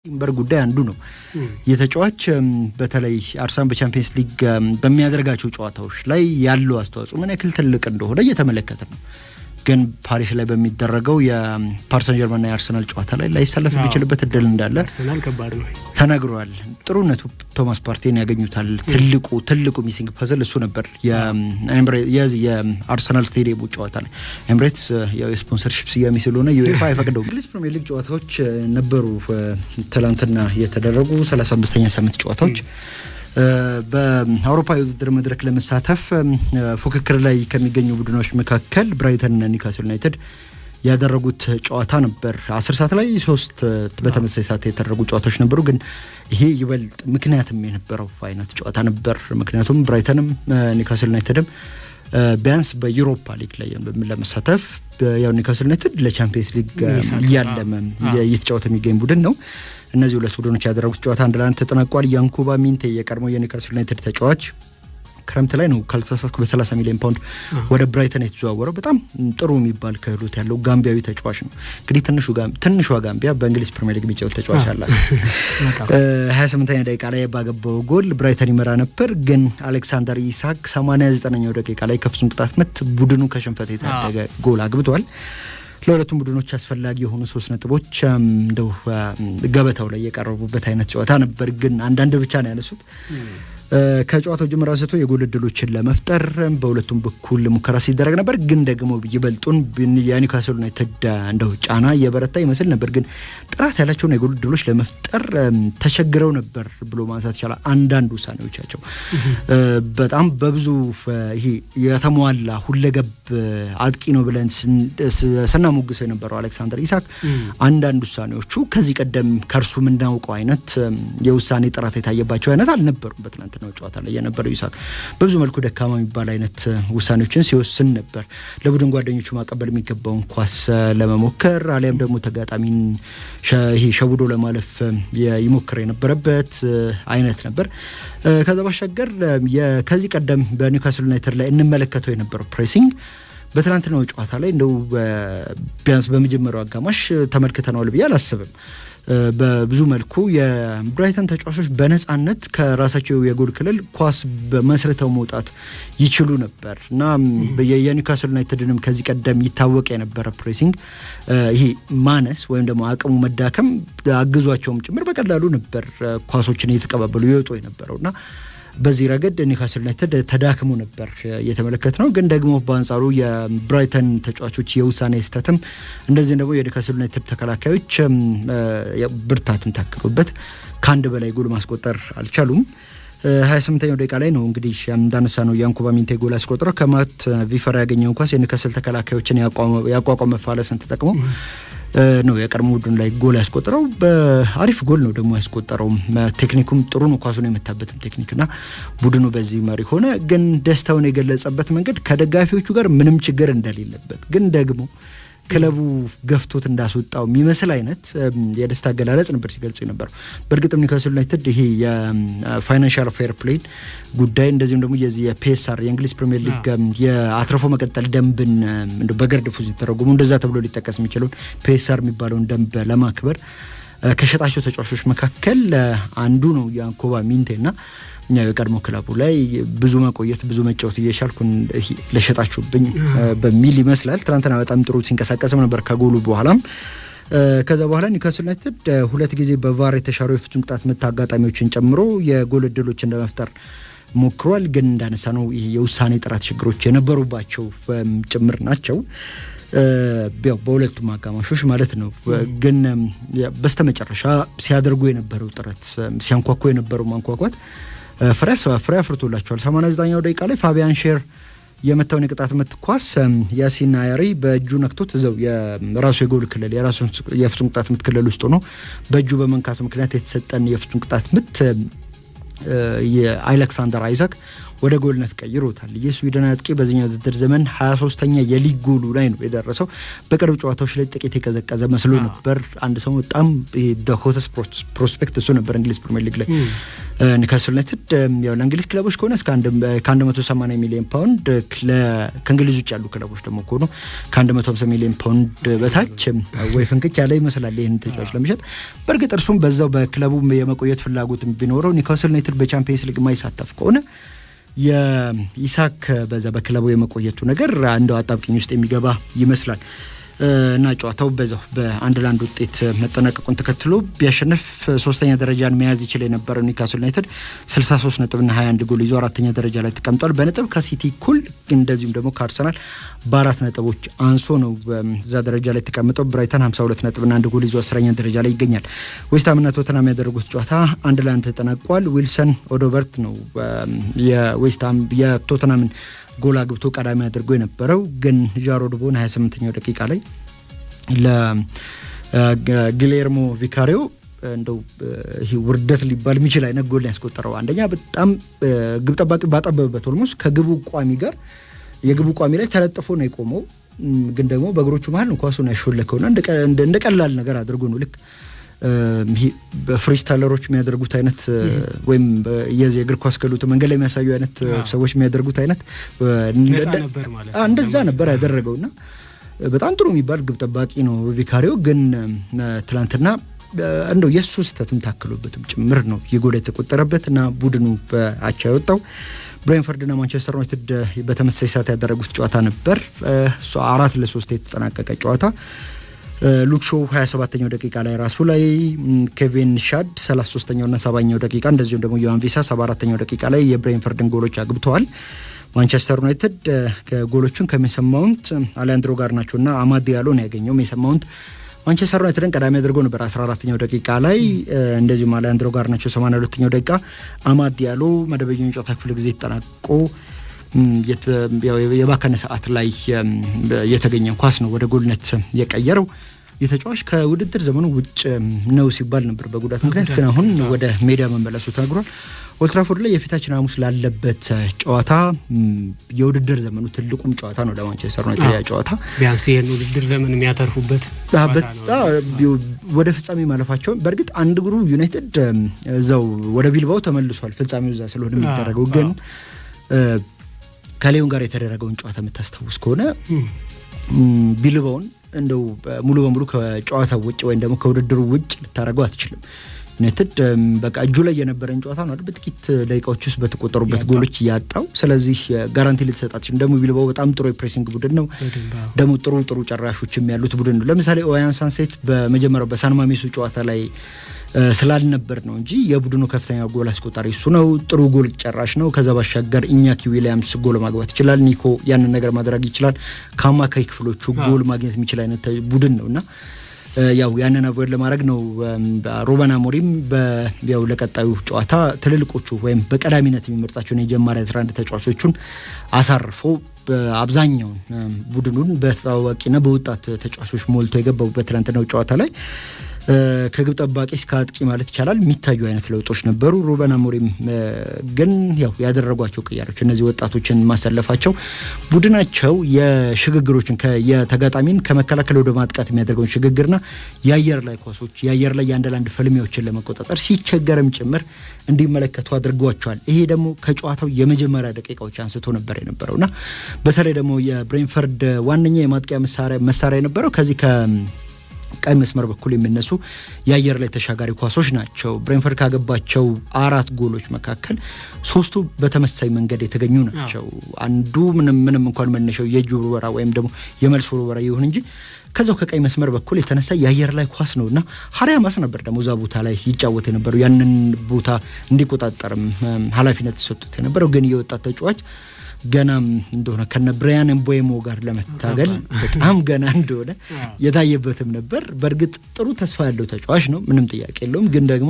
ቲምበር ጉዳይ አንዱ ነው። የተጫዋች በተለይ አርሰናል በቻምፒየንስ ሊግ በሚያደርጋቸው ጨዋታዎች ላይ ያለው አስተዋጽኦ ምን ያክል ትልቅ እንደሆነ እየተመለከተ ነው። ግን ፓሪስ ላይ በሚደረገው የፓሪስ ሰን ጀርመን እና የአርሰናል ጨዋታ ላይ ላይሰለፍ የሚችልበት እድል እንዳለ አርሰናል ከባድ ነው ተነግሯል። ጥሩነቱ ቶማስ ፓርቲን ያገኙታል። ትልቁ ሚሲንግ ፐዝል እሱ ነበር። የአርሰናል ስቴዲየም ጨዋታ ላይ ኤምሬትስ የስፖንሰርሺፕ ስያሜ ስለሆነ ዩኤፋ አይፈቅደውም። እንግሊዝ ፕሪሚየር ሊግ ጨዋታዎች ነበሩ ትላንትና የተደረጉ 35ኛ ሳምንት ጨዋታዎች። በአውሮፓ የውድድር መድረክ ለመሳተፍ ፉክክር ላይ ከሚገኙ ቡድኖች መካከል ብራይተን እና ኒውካስል ዩናይትድ ያደረጉት ጨዋታ ነበር። 10 ሰዓት ላይ 3 በተመሳሳይ ሰዓት የተደረጉ ጨዋታዎች ነበሩ። ግን ይሄ ይበልጥ ምክንያትም የነበረው አይነት ጨዋታ ነበር። ምክንያቱም ብራይተንም ኒውካስል ዩናይትድም ቢያንስ በዩሮፓ ሊግ ላይ ለመሳተፍ ያው ኒውካስል ዩናይትድ ለቻምፒየንስ ሊግ ያለመ እየተጫወተ የሚገኝ ቡድን ነው። እነዚህ ሁለት ቡድኖች ያደረጉት ጨዋታ አንድ ለአንድ ተጠናቋል። ያንኩባ ሚንቴ የቀድሞው የኒውካስል ዩናይትድ ተጫዋች ክረምት ላይ ነው ካልተሳሳትኩ በ30 ሚሊዮን ፓውንድ ወደ ብራይተን የተዘዋወረው። በጣም ጥሩ የሚባል ክህሎት ያለው ጋምቢያዊ ተጫዋች ነው። እንግዲህ ትንሿ ጋምቢያ በእንግሊዝ ፕሪሚየር ሊግ የሚጫወት ተጫዋች አላት። 28ኛ ደቂቃ ላይ ባገባው ጎል ብራይተን ይመራ ነበር። ግን አሌክሳንደር ኢሳክ 89ኛው ደቂቃ ላይ ከፍጹም ቅጣት ምት ቡድኑ ከሽንፈት የታደገ ጎል አግብቷል። ለሁለቱም ቡድኖች አስፈላጊ የሆኑ 3 ነጥቦች እንደው ገበታው ላይ የቀረቡበት አይነት ጨዋታ ነበር። ግን አንዳንድ ብቻ ነው ያነሱት። ከጨዋታው ጅምር አንስቶ የጎል እድሎችን ለመፍጠር በሁለቱም በኩል ሙከራ ሲደረግ ነበር። ግን ደግሞ ይበልጡን የኒውካስል ዩናይትድ እንደው ጫና የበረታ ይመስል ነበር። ግን ጥራት ያላቸውን የጎል እድሎች ለመፍጠር ተቸግረው ነበር ብሎ ማንሳት ይቻላል። አንዳንድ ውሳኔዎቻቸው በጣም በብዙ ይሄ የተሟላ ሁለገብ አጥቂ ነው ብለን ስናሞግሰው የነበረው አሌክሳንደር ኢሳክ አንዳንድ ውሳኔዎቹ ከዚህ ቀደም ከእርሱ የምናውቀው አይነት የውሳኔ ጥራት የታየባቸው አይነት አልነበሩም። በትናንትናው ጨዋታ ላይ የነበረው ኢሳክ በብዙ መልኩ ደካማ የሚባል አይነት ውሳኔዎችን ሲወስን ነበር። ለቡድን ጓደኞቹ ማቀበል የሚገባውን ኳስ ለመሞከር አሊያም ደግሞ ተጋጣሚን ሸውዶ ለማለፍ ይሞክር የነበረበት አይነት ነበር። ከዛ ባሻገር ከዚህ ቀደም በኒውካስል ዩናይትድ ላይ እንመለከተው የነበረው ፕሬሲንግ በትናንትናው ጨዋታ ላይ እንደው ቢያንስ በመጀመሪያው አጋማሽ ተመልክተናል ብዬ አላስብም። በብዙ መልኩ የብራይተን ተጫዋቾች በነጻነት ከራሳቸው የጎል ክልል ኳስ በመስርተው መውጣት ይችሉ ነበር እና የኒውካስል ዩናይትድንም ከዚህ ቀደም ይታወቅ የነበረ ፕሬሲንግ ይሄ ማነስ ወይም ደግሞ አቅሙ መዳከም አግዟቸውም ጭምር በቀላሉ ነበር ኳሶችን እየተቀባበሉ ይወጡ የነበረውና በዚህ ረገድ ኒውካስል ዩናይትድ ተዳክሞ ነበር የተመለከትነው። ግን ደግሞ በአንጻሩ የብራይተን ተጫዋቾች የውሳኔ ስህተትም እንደዚህ ደግሞ የኒውካስል ዩናይትድ ተከላካዮች ብርታትን ታክሎበት ከአንድ በላይ ጎል ማስቆጠር አልቻሉም። 28ኛው ደቂቃ ላይ ነው እንግዲህ እንዳነሳ ነው ያንኩባ ሚንቴ ጎል አስቆጥረው ከማት ቪፈራ ያገኘው ኳስ የኒውካስል ተከላካዮችን ያቋቋመ ፋለስን ተጠቅሞ ነው የቀድሞ ቡድን ላይ ጎል ያስቆጠረው። በአሪፍ ጎል ነው ደግሞ ያስቆጠረው። ቴክኒኩም ጥሩ ነው፣ ኳሱን የመታበትም ቴክኒክና ቡድኑ በዚህ መሪ ሆነ። ግን ደስታውን የገለጸበት መንገድ ከደጋፊዎቹ ጋር ምንም ችግር እንደሌለበት ግን ደግሞ ክለቡ ገፍቶት እንዳስወጣው የሚመስል አይነት የደስታ አገላለጽ ነበር ሲገልጽ ነበር። በእርግጥም ኒውካስል ዩናይትድ ይሄ የፋይናንሻል ፌር ፕሌይ ጉዳይ እንደዚሁም ደግሞ የዚህ የፒኤስአር የእንግሊዝ ፕሪሚየር ሊግ የአትርፎ መቀጠል ደንብን በገርድ ፉዝ ተረጉሙ እንደዛ ተብሎ ሊጠቀስ የሚችለውን ፒኤስአር የሚባለውን ደንብ ለማክበር ከሸጣቸው ተጫዋቾች መካከል አንዱ ነው ያንኩባ ሚንቴና የቀድሞ ክለቡ ላይ ብዙ መቆየት ብዙ መጫወት እየቻልኩ ለሸጣችሁብኝ በሚል ይመስላል ትናንትና በጣም ጥሩ ሲንቀሳቀስም ነበር ከጎሉ በኋላም። ከዛ በኋላ ኒውካስል ዩናይትድ 2 ጊዜ በቫር የተሻሩ የፍጹም ቅጣት ምት አጋጣሚዎችን ጨምሮ የጎል እድሎችን ለመፍጠር ሞክሯል። ግን እንዳነሳ ነው ይሄ የውሳኔ ጥራት ችግሮች የነበሩባቸው ጭምር ናቸው በሁለቱም አጋማሾች ማለት ነው። ግን በስተመጨረሻ ሲያደርጉ የነበረው ጥረት ሲያንኳኩ የነበረው ማንኳኳት ፍሬ አፍርቶላቸዋል። 89ኛው ደቂቃ ላይ ፋቢያን ሼር የመታውን የቅጣት ምት ኳስ ያሲን አያሪ በእጁ ነክቶት እዛው የራሱ የጎል ክልል የራሱ የፍጹም ቅጣት ምት ክልል ውስጥ ነው በእጁ በመንካቱ ምክንያት የተሰጠን የፍጹም ቅጣት ምት የአሌክሳንደር አይዛክ ወደ ጎልነት ቀይሮታል። የስዊድን አጥቂ በዚህኛው ውድድር ዘመን 23ኛ የሊግ ጎሉ ላይ ነው የደረሰው። በቅርብ ጨዋታዎች ላይ ጥቂት የቀዘቀዘ መስሎ ነበር። አንድ ሰው በጣም ሆተስ ፕሮስፔክት እሱ ነበር እንግሊዝ ፕሪሚየር ሊግ ላይ ኒውካስል ዩናይትድ ያው ለእንግሊዝ ክለቦች ከሆነ እስከ 180 ሚሊዮን ፓውንድ ከእንግሊዝ ውጭ ያሉ ክለቦች ደግሞ ከሆኑ ከ150 ሚሊዮን ፓውንድ በታች ወይ ፍንክች ያለ ይመስላል ይሄን ተጫዋች ለመሸጥ። በእርግጥ እርሱም በዛው በክለቡ የመቆየት ፍላጎት ቢኖረው ኒውካስል ዩናይትድ በቻምፒየንስ ሊግ ማይሳተፍ ከሆነ የኢሳክ በዛ በክለቡ የመቆየቱ ነገር አንዱ አጣብቂኝ ውስጥ የሚገባ ይመስላል። እና ጨዋታው በዛው በ1-1 ውጤት መጠናቀቁን ተከትሎ ቢያሸንፍ ሶስተኛ ደረጃን መያዝ ይችል የነበረው ኒውካስል ዩናይትድ 63 ነጥብና 21 ጎል ይዞ አራተኛ ደረጃ ላይ ተቀምጧል። በነጥብ ከሲቲ እኩል እንደዚሁም ደግሞ ከአርሰናል በ4 ነጥቦች አንሶ ነው በዛ ደረጃ ላይ ተቀምጠው። ብራይተን 52 ነጥብና 1 ጎል ይዞ 10ኛ ደረጃ ላይ ይገኛል። ዌስትሃምና ቶተንሃም ያደረጉት ጨዋታ 1-1 ተጠናቋል። ዊልሰን ኦዶበርት ነው የዌስትሃም የቶተንሃምን ጎል አግብቶ ቀዳሚ አድርጎ የነበረው፣ ግን ጃሮድ ቦን 28ኛው ደቂቃ ላይ ለጊሌርሞ ቪካሪዮ እንደው ይሄ ውርደት ሊባል የሚችል አይነት ጎል ያስቆጠረው። አንደኛ በጣም ግብ ጠባቂ ባጠበበበት ኦልሞስት ከግቡ ቋሚ ጋር የግቡ ቋሚ ላይ ተለጥፎ ነው የቆመው፣ ግን ደግሞ በእግሮቹ መሃል ነው ኳሱን ያሾለከውና እንደ ቀላል ነገር አድርጎ ነው ልክ በፍሪስታይለሮች የሚያደርጉት አይነት ወይም የዚህ እግር ኳስ ከሉት መንገድ ላይ የሚያሳዩ አይነት ሰዎች የሚያደርጉት አይነት እንደዛ ነበር ያደረገውና በጣም ጥሩ የሚባል ግብ ጠባቂ ነው ቪካሪዮ። ግን ትላንትና እንደው የሱ ስህተትም ታክሎበትም ጭምር ነው የጎል የተቆጠረበትና ቡድኑ በአቻ የወጣው። ብሬንፎርድና ማንቸስተር ዩናይትድ በተመሳሳይ ሰዓት ያደረጉት ጨዋታ ነበር። 4-3 የተጠናቀቀ ጨዋታ። ሉክ ሾው 27ኛው ደቂቃ ላይ ራሱ ላይ ኬቪን ሻድ 33ኛውና 70ኛው ደቂቃ እንደዚሁም ደግሞ ዮሐን ቪሳ 74ኛው ደቂቃ ላይ የብሬንፎርድን ጎሎች አግብተዋል። ማንቸስተር ዩናይትድ ጎሎቹን ከሜሰን ማውንት አሌያንድሮ ጋርናቾና አማድ ዲያሎ ነው ያገኘው። ሜሰን ማውንት ማንቸስተር ዩናይትድን ቀዳሚ አድርጎ ነበር 14ኛው ደቂቃ ላይ፣ እንደዚሁም አሌያንድሮ ጋርናቾ 82ኛው ደቂቃ፣ አማድ ዲያሎ መደበኛው ጨዋታ ክፍለ ጊዜ ተጠናቆ የባከነ ሰዓት ላይ የተገኘ ኳስ ነው ወደ ጎልነት የቀየረው። የተጫዋች ከውድድር ዘመኑ ውጭ ነው ሲባል ነበር በጉዳት ምክንያት፣ ግን አሁን ወደ ሜዳ መመለሱ ተነግሯል። ኦልትራፎርድ ላይ የፊታችን ሐሙስ ላለበት ጨዋታ የውድድር ዘመኑ ትልቁም ጨዋታ ነው ለማንቸስተር ዩናይትድ። ያ ጨዋታ ቢያንስ ይሄን ውድድር ዘመን የሚያተርፉበት ወደ ፍጻሜ ማለፋቸው። በእርግጥ አንድ ግሩ ዩናይትድ እዛው ወደ ቢልባው ተመልሷል፣ ፍጻሜው እዛ ስለሆነ የሚደረገው። ግን ከሊዮን ጋር የተደረገውን ጨዋታ የምታስታውስ ከሆነ ቢልባውን እንደው ሙሉ በሙሉ ከጨዋታው ውጭ ወይም ደግሞ ከውድድሩ ውጭ ልታረገው አትችልም። ዩናይትድ በቃ እጁ ላይ የነበረን ጨዋታ ነው አይደል በጥቂት ደቂቃዎች ውስጥ በተቆጠሩበት ጎሎች ያጣው። ስለዚህ ጋራንቲ ልትሰጣችን ደግሞ ቢልባው በጣም ጥሩ የፕሬሲንግ ቡድን ነው፣ ደግሞ ጥሩ ጨራሾችም ያሉት ቡድን ነው። ለምሳሌ ኦያን ሳንሴት በመጀመሪያው በሳን ማሜሱ ጨዋታ ላይ ስላልነበር ነው እንጂ የቡድኑ ከፍተኛ ጎል አስቆጣሪ እሱ ነው። ጥሩ ጎል ጨራሽ ነው። ከዛ ባሻገር ኢኛኪ ዊሊያምስ ጎል ማግባት ይችላል። ኒኮ ያንን ነገር ማድረግ ይችላል። ከአማካይ ክፍሎቹ ጎል ማግኘት የሚችል አይነት ቡድን ነውና ያው ያንን አቮይድ ለማድረግ ነው ሩበን አሞሪም ያው ለቀጣዩ ጨዋታ ትልልቆቹ ወይም በቀዳሚነት የሚመርጣቸውን የጀማሪ 11 ተጫዋቾቹን አሳርፎ በአብዛኛው ቡድኑን በታዋቂና በወጣት ተጫዋቾች ሞልቶ የገባበት ትናንትናው ጨዋታ ላይ ከግብ ጠባቂ እስከ አጥቂ ማለት ይቻላል የሚታዩ አይነት ለውጦች ነበሩ። ሩበን አሞሪም ግን ያው ያደረጓቸው ቅያሮች እነዚህ ወጣቶችን ማሰለፋቸው ቡድናቸው የሽግግሮችን የተጋጣሚን ከመከላከል ወደ ማጥቃት የሚያደርገውን ሽግግርና የአየር ላይ ኳሶች የአየር ላይ የአንድ ለአንድ ፍልሚያዎችን ለመቆጣጠር ሲቸገርም ጭምር እንዲመለከቱ አድርጓቸዋል። ይሄ ደግሞ ከጨዋታው የመጀመሪያ ደቂቃዎች አንስቶ ነበር የነበረውና በተለይ ደግሞ የብሬንፎርድ ዋነኛ የማጥቂያ መሳሪያ የነበረው ከዚህ ቀይ መስመር በኩል የሚነሱ የአየር ላይ ተሻጋሪ ኳሶች ናቸው። ብሬንፎርድ ካገባቸው 4 ጎሎች መካከል 3ቱ በተመሳሳይ መንገድ የተገኙ ናቸው። አንዱ ምንም እንኳን መነሻው የእጅ ውርወራ ወይም ደግሞ የመልስ ውርወራ ይሁን እንጂ ከዛው ከቀይ መስመር በኩል የተነሳ የአየር ላይ ኳስ ነውና ሀሪያ ማስ ነበር ደግሞ እዛ ቦታ ላይ ይጫወት የነበረው። ያንን ቦታ እንዲቆጣጠርም ኃላፊነት ተሰጥቶት የነበረው ግን የወጣት ተጫዋች ገናም እንደሆነ ከነ ብራያን ኤምቦሞ ጋር ለመታገል በጣም ገና እንደሆነ የታየበትም ነበር። በእርግጥ ጥሩ ተስፋ ያለው ተጫዋች ነው፣ ምንም ጥያቄ የለውም። ግን ደግሞ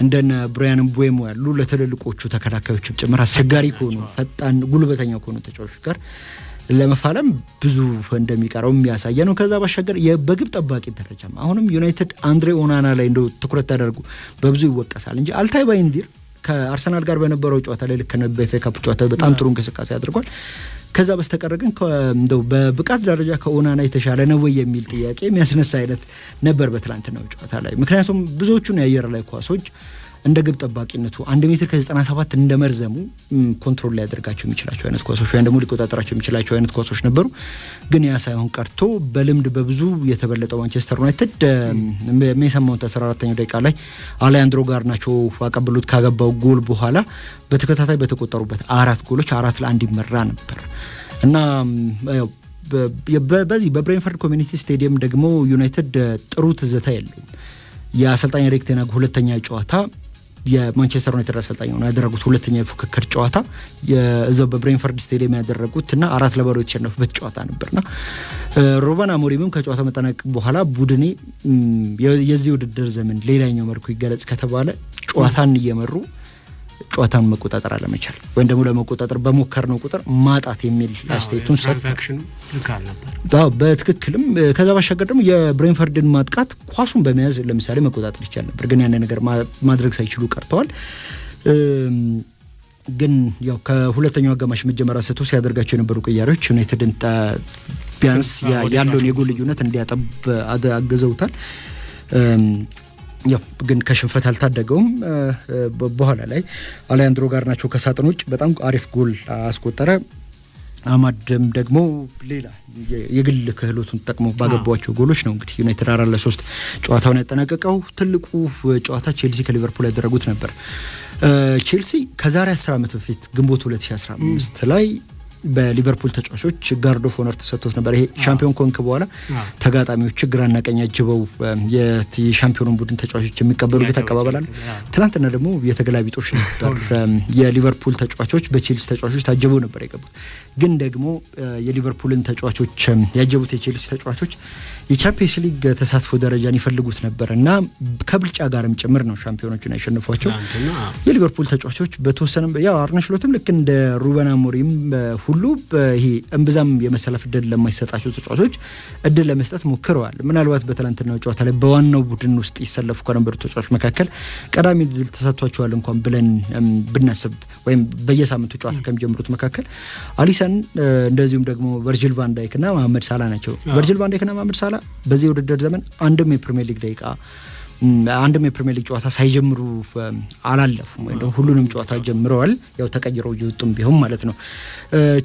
እንደነ ብራያን ኤምቦሞ ያሉ ለተለልቆቹ ተከላካዮች ጭምር አስቸጋሪ ከሆኑ ፈጣን ጉልበተኛ ከሆኑ ተጫዋቾች ጋር ለመፋለም ብዙ እንደሚቀረው የሚያሳየ ነው። ከዛ ባሻገር በግብ ጠባቂ ደረጃም አሁንም ዩናይትድ አንድሬ ኦናና ላይ እንደው ትኩረት ተደርጎ በብዙ ይወቀሳል እንጂ አልታይ ባይንዲር ከአርሰናል ጋር በነበረው ጨዋታ ላይ ልክ ነበር በኤፍኤ ካፕ ጨዋታ በጣም ጥሩ እንቅስቃሴ አድርጓል። ከዛ በስተቀር ግን እንደው በብቃት ደረጃ ከኦናና የተሻለ ነው ወይ የሚል ጥያቄ የሚያስነሳ አይነት ነበር በትላንትናው ጨዋታ ላይ። ምክንያቱም ብዙዎቹን የአየር ላይ ኳሶች እንደ ግብ ጠባቂነቱ 1 ሜትር ከ97 እንደመርዘሙ ኮንትሮል ሊያደርጋቸው የሚችላቸው አይነት ኳሶች ወይም ደግሞ ሊቆጣጠራቸው የሚችላቸው አይነት ኳሶች ነበሩ። ግን ያ ሳይሆን ቀርቶ በልምድ በብዙ የተበለጠው ማንቸስተር ዩናይትድ የሚሰማውን 14ኛው ደቂቃ ላይ አሌያንድሮ ጋርናቾ አቀብሎት ካገባው ጎል በኋላ በተከታታይ በተቆጠሩበት 4 ጎሎች 4-1 ይመራ ነበር እና በዚህ በብሬንፈርድ ኮሚኒቲ ስቴዲየም ደግሞ ዩናይትድ ጥሩ ትዝታ የለውም። የአሰልጣኝ ኤሪክ ቴን ሃግ ሁለተኛ ጨዋታ የማንቸስተር ዩናይትድ አሰልጣኝ ሆነው ያደረጉት ሁለተኛ የፉክክር ጨዋታ የዛው በብሬንፈርድ ስቴዲየም ያደረጉትና 4-0 የተሸነፉበት ጨዋታ ነበርና ሩበን አሞሪምም ከጨዋታው መጠናቀቅ በኋላ ቡድኔ የዚህ ውድድር ዘመን ሌላኛው መልኩ ይገለጽ ከተባለ ጨዋታን እየመሩ ጨዋታን መቆጣጠር አለመቻል ወይም ደግሞ ለመቆጣጠር በሞከርነው ቁጥር ማጣት የሚል አስተያየቱን ትራንዛክሽን ልካል ነበር። በትክክልም ከዛ ባሻገር ደግሞ የብሬንፈርድን ማጥቃት ኳሱን በመያዝ ለምሳሌ መቆጣጠር ይቻል ነበር፣ ግን ያን ነገር ማድረግ ሳይችሉ ቀርተዋል። ግን ያው ከሁለተኛው አጋማሽ መጀመሪያ ሰጥቶ ሲያደርጋቸው የነበሩ ቅያሬዎች ዩናይትድን ቢያንስ ያለውን የጎል ልዩነት እንዲያጠብ አገዘውታል። ያው ግን ከሽንፈት አልታደገውም። በኋላ ላይ አሌያንድሮ ጋርናቾ ከሳጥን ውጭ በጣም አሪፍ ጎል አስቆጠረ። አማድም ደግሞ ሌላ የግል ክህሎቱን ተጠቅሞ ባገባቸው ጎሎች ነው እንግዲህ ዩናይትድ 4-3 ጨዋታውን ያጠናቀቀው። ትልቁ ጨዋታ ቼልሲ ከሊቨርፑል ያደረጉት ነበር። ቼልሲ ከዛሬ 10 ዓመት በፊት ግንቦት 2015 ላይ በሊቨርፑል ተጫዋቾች ጋርድ ኦፍ ኦነር ተሰጥቶት ነበር። ይሄ ሻምፒዮን ኮንክ በኋላ ተጋጣሚዎች ግራና ቀኝ አጅበው የሻምፒዮኑን ቡድን ተጫዋቾች የሚቀበሉበት አቀባበል አለ። ትናንትና ደግሞ የተገላቢጦሽ ነበር። የሊቨርፑል ተጫዋቾች በቼልሲ ተጫዋቾች ታጅበው ነበር የገቡት። ግን ደግሞ የሊቨርፑልን ተጫዋቾች ያጀቡት የቼልሲ ተጫዋቾች የቻምፒየንስ ሊግ ተሳትፎ ደረጃን ይፈልጉት ነበር እና ከብልጫ ጋርም ጭምር ነው ሻምፒዮኖቹን ያሸነፏቸው። የሊቨርፑል ተጫዋቾች በተወሰነ ያው አርነ ስሎትም ልክ እንደ ሩበን አሞሪም ሁሉ ይሄ እምብዛም የመሰለፍ እድል ለማይሰጣቸው ተጫዋቾች እድል ለመስጠት ሞክረዋል። ምናልባት በትናንትናው ጨዋታ ላይ በዋናው ቡድን ውስጥ ይሰለፉ ከነበሩ ተጫዋቾች መካከል ቀዳሚ እድል ተሰጥቷቸዋል እንኳን ብለን ብናስብ ወይም በየሳምንቱ ጨዋታ ከሚጀምሩት መካከል አሊሰን እንደዚሁም ደግሞ ቨርጂል ቫን ዳይክ እና መሐመድ ሳላ ናቸው። ቨርጂል ቫን ዳይክ እና መሐመድ ሳላ በዚህ ውድድር ዘመን አንድም የፕሪሚየር ሊግ ደቂቃ አንድም የፕሪሚየር ሊግ ጨዋታ ሳይጀምሩ አላለፉም ወይ ሁሉንም ጨዋታ ጀምረዋል። ያው ተቀይረው እየወጡም ቢሆን ማለት ነው።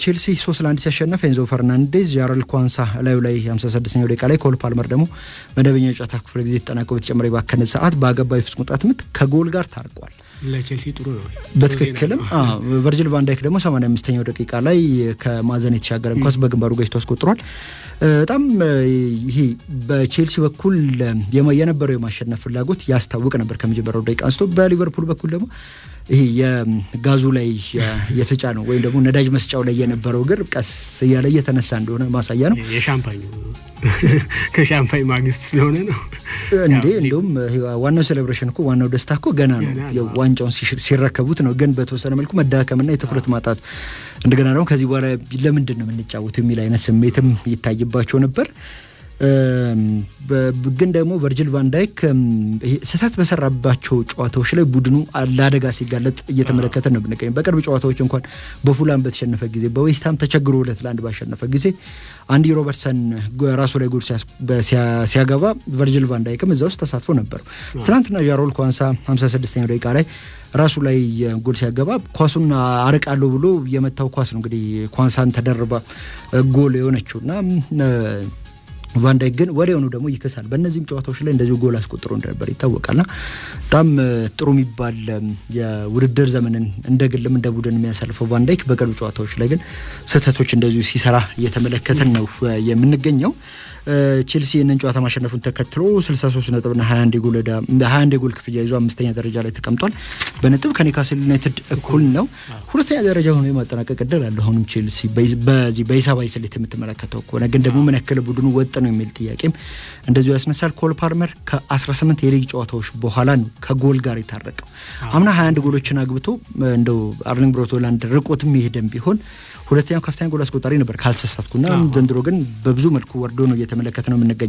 ቼልሲ 3-1 ሲያሸነፍ ኤንዞ ፈርናንዴዝ ጃረል ኳንሳ ላይ 56ኛው ደቂቃ ላይ ኮል ፓልመር ደግሞ መደበኛ የጨዋታ ክፍለ ጊዜ ተጠናቀቀ በተጨማሪ ባከነ ሰዓት በአገባው የፍጹም ቅጣት ምት ከጎል ጋር ታርቋል። ለቼልሲ ጥሩ ነው በትክክልም። ቨርጂል ቫን ዳይክ ደግሞ 85ኛው ደቂቃ ላይ ከማዘን የተሻገረ ኳስ በግንባሩ ገጭቶ አስቆጥሯል። በጣም ይሄ በቼልሲ በኩል የነበረው የማሸነፍ ፍላጎት ያስታውቅ ነበር ከመጀመሪያው ደቂቃ አንስቶ። በሊቨርፑል በኩል ደግሞ ይሄ የጋዙ ላይ የተጫነው ወይም ደግሞ ነዳጅ መስጫው ላይ የነበረው እግር ቀስ እያለ እየተነሳ እንደሆነ ማሳያ ነው። የሻምፓኝ ከሻምፓኝ ማግስት ስለሆነ ነው እንዴ። እንደውም ዋናው ሴሌብሬሽን እኮ ዋናው ደስታ እኮ ገና ነው ዋንጫውን ሲረከቡት ነው። ግን በተወሰነ መልኩ መዳከምና የትኩረት ማጣት እንደገና ደግሞ ከዚህ በኋላ ለምንድን ነው የምንጫወተው የሚል አይነት ስሜትም ይታይባቸው ነበር። ግን ደግሞ ቨርጂል ቫን ዳይክ ስህተት በሰራባቸው ጨዋታዎች ላይ ቡድኑ ለአደጋ ሲጋለጥ እየተመለከተ ነው ብንገኝ። በቅርብ ጨዋታዎች እንኳን በፉላም በተሸነፈ ጊዜ በዌስትሃም ተቸግሮ 2-1 ባሸነፈ ጊዜ አንዲ ሮበርትሰን ራሱ ላይ ጎል ሲያገባ ቨርጂል ቫን ዳይክም እዛ ውስጥ ተሳትፎ ነበር። ትናንትና ጃሮል ኳንሳ 56ኛው ደቂቃ ላይ ራሱ ላይ ጎል ሲያገባ ኳሱን አርቃለሁ ብሎ የመታው ኳስ ነው እንግዲህ ኳንሳን ተደርባ ጎል የሆነችውና ቫን ዳይክ ግን ወዲያውኑ ደግሞ ይከሳል። በእነዚህም ጨዋታዎች ላይ እንደዚሁ ጎል አስቆጥሮ እንደነበር ይታወቃልና በጣም ጥሩ የሚባል የውድድር ዘመንን እንደ ግልም እንደ ቡድን የሚያሳልፈው ቫን ዳይክ በቅርብ ጨዋታዎች ላይ ግን ስህተቶች እንደዚሁ ሲሰራ እየተመለከትን ነው የምንገኘው። ቼልሲ ይህንን ጨዋታ ማሸነፉን ተከትሎ 63 ነጥብና 21 የጎል ክፍያ ይዞ 5ኛ ደረጃ ላይ ተቀምጧል። በነጥብ ከኒውካስል ዩናይትድ እኩል ነው። ሁለተኛ ደረጃ ሆኖ የማጠናቀቅ እድል አለ አሁንም ቼልሲ በዚህ በሂሳባዊ ስሌት የምትመለከተው ከሆነ። ግን ደግሞ ምን ያክል ቡድኑ ወጥ ነው የሚል ጥያቄም እንደዚሁ ያስነሳል። ኮል ፓልመር ከ18 የሊግ ጨዋታዎች በኋላ ነው ከጎል ጋር የታረቀው። አምና 21 ጎሎችን አግብቶ እንደው አርሊንግ ብሮት ሃላንድ ርቆትም ይሄድም ቢሆን ሁለተኛው ከፍተኛ ጎል አስቆጣሪ ነበር ካልተሳሳትኩና ዘንድሮ ግን በብዙ መልኩ ወርዶ ነው እየተመለከተ ነው የምንገኘው።